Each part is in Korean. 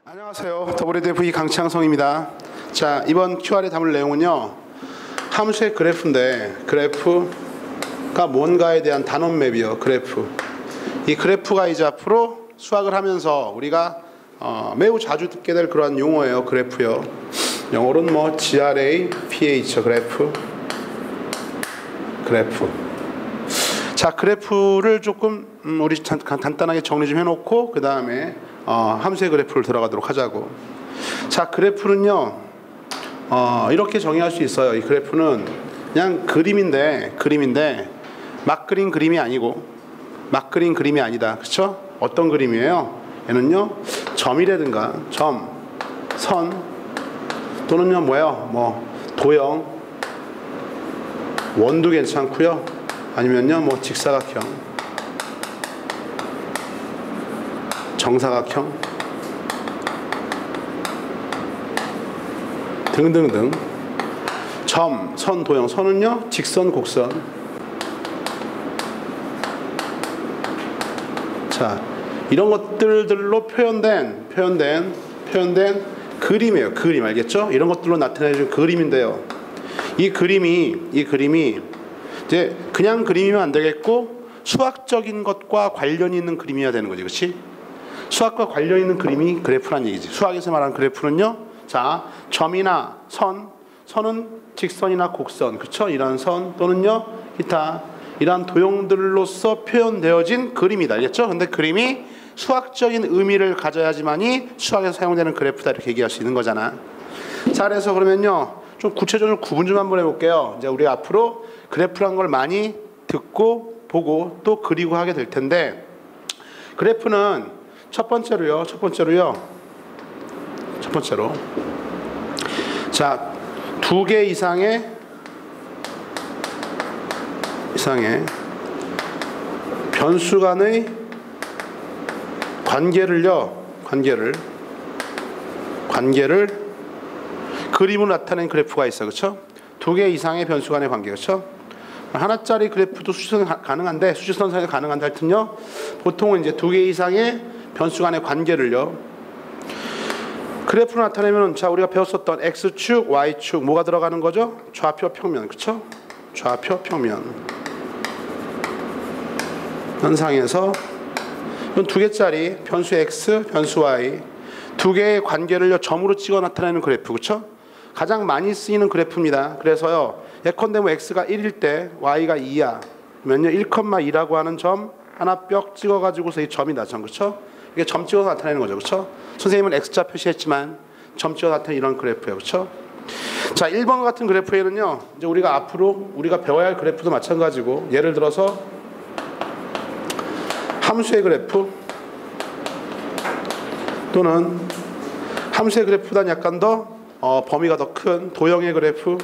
안녕하세요. WDFE 강창성입니다. 자, 이번 QR에 담을 내용은요, 함수의 그래프인데, 그래프가 뭔가에 대한 단원 맵이요. 그래프. 이 그래프가 이제 앞으로 수학을 하면서 우리가 매우 자주 듣게 될 그러한 용어예요. 그래프요. 영어로는 뭐 GRA, PH 그래프. 자, 그래프를 조금 우리 간단하게 정리 좀 해놓고 그 다음에 함수의 그래프를 들어가도록 하자고. 자, 그래프는요, 이렇게 정의할 수 있어요. 이 그래프는 그냥 그림인데 막 그린 그림이 아니고, 막 그린 그림이 아니다. 그쵸? 어떤 그림이에요? 얘는요, 점이라든가 점, 선, 또는요 뭐예요? 뭐 도형, 원도 괜찮고요. 아니면요 뭐 직사각형, 정사각형 등등등. 점, 선, 도형. 선은요 직선, 곡선. 자, 이런 것들로 표현된 그림이에요. 그림 알겠죠? 이런 것들로 나타내준 그림인데요. 이 그림이 이제 그냥 그림이면 안 되겠고 수학적인 것과 관련이 있는 그림이어야 되는 거지, 그렇지? 수학과 관련 있는 그림이 그래프란 얘기지. 수학에서 말하는 그래프는요, 자, 점이나 선은 직선이나 곡선, 그렇죠? 이런 선 또는요 기타 이러한 도형들로서 표현되어진 그림이다, 알겠죠? 근데 그림이 수학적인 의미를 가져야지만이 수학에서 사용되는 그래프다, 이렇게 얘기할 수 있는 거잖아. 자, 그래서 그러면요 좀 구체적으로 구분 좀 한번 해볼게요. 이제 우리 앞으로 그래프란 걸 많이 듣고 보고 또 그리고 하게 될 텐데, 그래프는 첫 번째로 자, 두 개 이상의 변수 간의 관계를 그림으로 나타낸 그래프가 있어, 그렇죠? 두 개 이상의 변수 간의 관계, 그렇죠? 하나짜리 그래프도 수직선 가능한데, 수직선상에 가능한데 하여튼요, 보통은 이제 두 개 이상의 변수 간의 관계를요, 그래프로 나타내면, 자, 우리가 배웠었던 x축, y축 뭐가 들어가는 거죠? 좌표, 평면, 그렇죠? 좌표, 평면 현상에서 두 개짜리 변수 x, 변수 y 두 개의 관계를요 점으로 찍어 나타내는 그래프, 그렇죠? 가장 많이 쓰이는 그래프입니다. 그래서요, 예컨대 뭐 x가 1일 때 y가 2야 그러면요 1,2라고 하는 점 하나 뼈 찍어가지고서 이 점이다, 점, 그렇죠? 이게 점 찍어서 나타내는 거죠, 그렇죠? 선생님은 x자 표시했지만 점 찍어 나타내는 이런 그래프예요, 그렇죠? 자, 1번 같은 그래프에는요, 이제 우리가 앞으로 우리가 배워야 할 그래프도 마찬가지고, 예를 들어서 함수의 그래프 또는 함수의 그래프보다는 약간 더 범위가 더 큰 도형의 그래프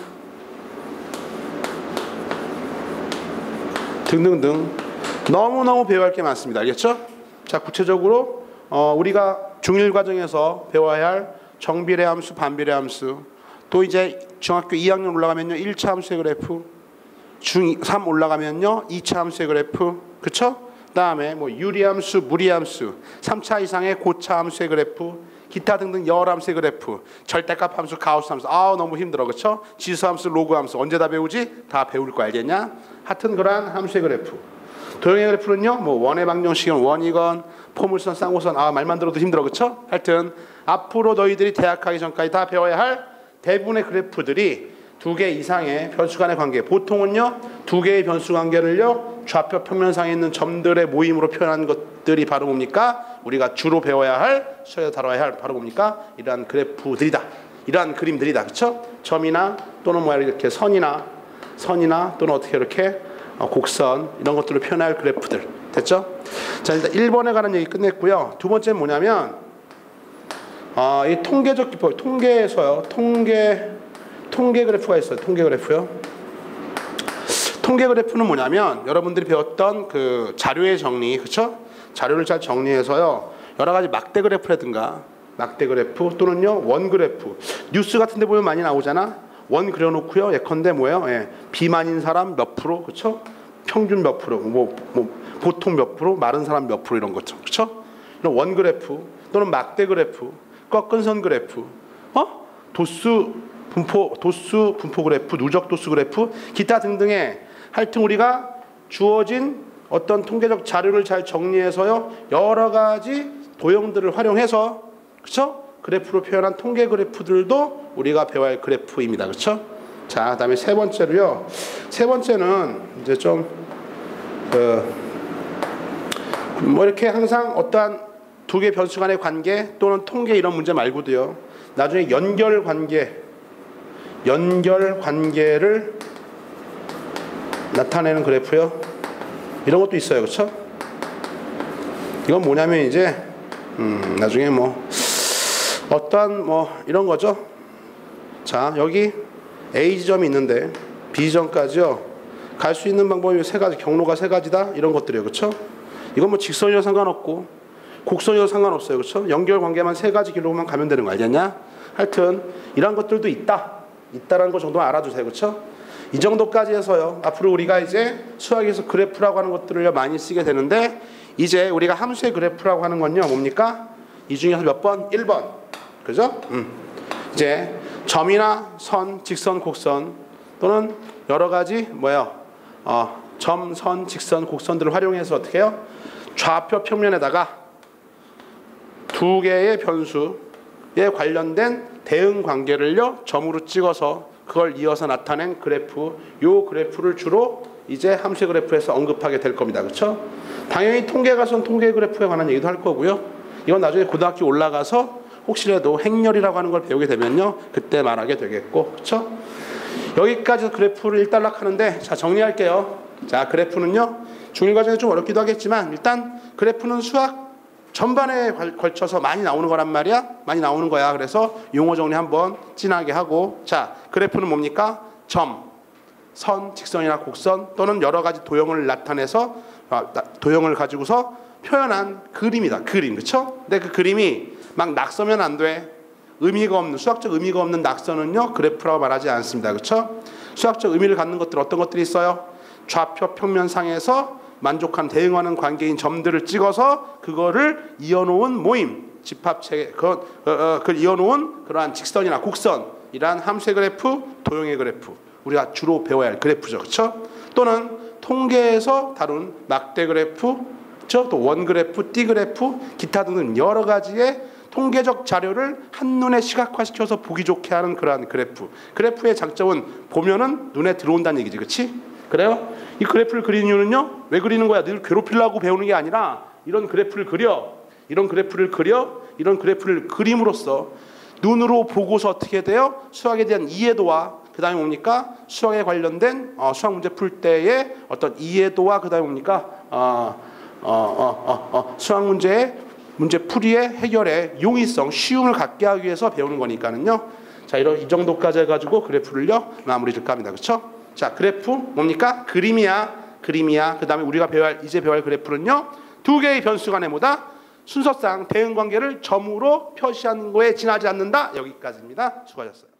등등등 너무너무 배워야 할 게 많습니다, 알겠죠? 자, 구체적으로 우리가 중1 과정에서 배워야 할 정비례 함수, 반비례 함수, 또 이제 중학교 2학년 올라가면요 1차 함수의 그래프, 중3 올라가면요 2차 함수의 그래프, 그쵸? 그 다음에 뭐 유리함수, 무리함수, 3차 이상의 고차 함수의 그래프, 기타 등등 여러 함수의 그래프, 절대값 함수, 가우스 함수, 너무 힘들어, 그쵸? 지수함수, 로그함수 언제 다 배우지? 다 배울 거 알겠냐? 하여튼 그러한 함수의 그래프. 도형의 그래프는요, 뭐 원의 방정식이건 원이건 포물선, 쌍곡선, 말만 들어도 힘들어, 그쵸? 하여튼 앞으로 너희들이 대학 가기 전까지 다 배워야 할 대부분의 그래프들이 두 개 이상의 변수 간의 관계, 보통은요 두 개의 변수 관계를요 좌표 평면상에 있는 점들의 모임으로 표현한 것들이 바로 뭡니까? 우리가 주로 배워야 할, 수학에서 다뤄야 할 바로 뭡니까? 이러한 그래프들이다, 이러한 그림들이다, 그쵸? 점이나 또는 뭐 이렇게 선이나 또는 어떻게 이렇게 곡선 이런 것들을 표현할 그래프들, 됐죠? 자, 일단 1번에 관한 얘기 끝냈고요. 두 번째는 뭐냐면 이 통계적 기법, 통계에서요 통계 그래프가 있어요. 통계 그래프요. 통계 그래프는 뭐냐면 여러분들이 배웠던 그 자료의 정리, 그쵸? 자료를 잘 정리해서요 여러 가지 막대 그래프라든가 막대 그래프 또는요 원 그래프, 뉴스 같은 데 보면 많이 나오잖아. 원 그려놓고요, 예컨대 뭐예요? 비만인 사람 몇 프로, 그쵸? 평균 몇 프로, 보통 몇 프로, 마른 사람 몇 프로, 이런 거죠, 그쵸? 이런 원 그래프 또는 막대 그래프, 꺾은 선 그래프, 도수 분포 그래프, 누적 도수 그래프, 기타 등등의 하여튼 우리가 주어진 어떤 통계적 자료를 잘 정리해서요 여러 가지 도형들을 활용해서 그렇죠? 그래프로 표현한 통계 그래프들도 우리가 배워야 할 그래프입니다. 그렇죠? 자, 그다음에 세 번째로요. 세 번째는 이제 좀 뭐 이렇게 항상 어떠한 두 개 변수 간의 관계 또는 통계 이런 문제 말고도요. 나중에 연결 관계를 나타내는 그래프요. 이런 것도 있어요. 그렇죠? 이건 뭐냐면 이제 나중에 뭐 어떠한 뭐 이런 거죠. 자, 여기 A 지점이 있는데 B 지점까지요. 갈 수 있는 방법이 세 가지, 경로가 세 가지다. 이런 것들이에요. 그렇죠? 이건 뭐 직선이라 상관없고 곡선이라 상관없어요. 그렇죠? 연결 관계만 세 가지 길로만 가면 되는 거 알겠냐? 하여튼 이런 것들도 있다라는 거 정도 알아두세요. 그렇죠? 이 정도까지 해서요. 앞으로 우리가 이제 수학에서 그래프라고 하는 것들을 많이 쓰게 되는데 이제 우리가 함수의 그래프라고 하는 건요. 뭡니까? 이 중에서 몇 번? 1번. 그죠? 이제 점이나 선, 직선, 곡선 또는 여러 가지 점, 선, 직선, 곡선들을 활용해서 어떻게 해요? 좌표 평면에다가 두 개의 변수에 관련된 대응 관계를요 점으로 찍어서 그걸 이어서 나타낸 그래프, 요 그래프를 주로 이제 함수의 그래프에서 언급하게 될 겁니다. 그렇죠? 당연히 통계가선 통계 그래프에 관한 얘기도 할 거고요. 이건 나중에 고등학교 올라가서 혹시라도 행렬이라고 하는 걸 배우게 되면요 그때 말하게 되겠고, 그렇죠? 여기까지 그래프를 일단락하는데 자 정리할게요. 자, 그래프는요 중1 과정에 좀 어렵기도 하겠지만 일단 그래프는 수학 전반에 걸쳐서 많이 나오는 거란 말이야. 많이 나오는 거야. 그래서 용어 정리 한번 진하게 하고, 자, 그래프는 뭡니까? 점, 선, 직선이나 곡선 또는 여러 가지 도형을 나타내서 도형을 가지고서 표현한 그림이다. 그림, 그렇죠? 근데 그 그림이 막 낙서면 안 돼. 의미가 없는, 수학적 의미가 없는 낙서는요 그래프라고 말하지 않습니다. 그렇죠? 수학적 의미를 갖는 것들 어떤 것들이 있어요? 좌표 평면상에서 만족한 대응하는 관계인 점들을 찍어서 그거를 이어놓은 모임, 집합체, 그걸 이어놓은 그러한 직선이나 곡선이란 함수의 그래프, 도형의 그래프, 우리가 주로 배워야 할 그래프죠, 그렇죠? 또는 통계에서 다룬 막대 그래프, 그렇죠? 또 원 그래프, 띠 그래프, 기타 등등 여러 가지의 통계적 자료를 한눈에 시각화시켜서 보기 좋게 하는 그러한 그래프. 그래프의 장점은 보면은 눈에 들어온다는 얘기지, 그렇지? 그래요? 이 그래프를 그리는 이유는요? 왜 그리는 거야? 늘 괴롭히려고 배우는 게 아니라 이런 그래프를 그려. 이런 그래프를 그림으로써 눈으로 보고서 어떻게 돼요? 수학에 대한 이해도와 그 다음에 뭡니까? 수학에 관련된 수학 문제 풀 때의 어떤 이해도와 그 다음에 뭡니까? 수학 문제의 문제 풀이의 해결의 용이성, 쉬움을 갖게 하기 위해서 배우는 거니까는요. 자, 이 정도까지 해가지고 그래프를요 마무리 질까 합니다. 그렇죠? 자, 그래프 뭡니까? 그림이야. 그 다음에 우리가 이제 배워야 할 그래프는요 두 개의 변수 간에 뭐다? 순서상 대응 관계를 점으로 표시하는 거에 지나지 않는다. 여기까지입니다. 수고하셨어요.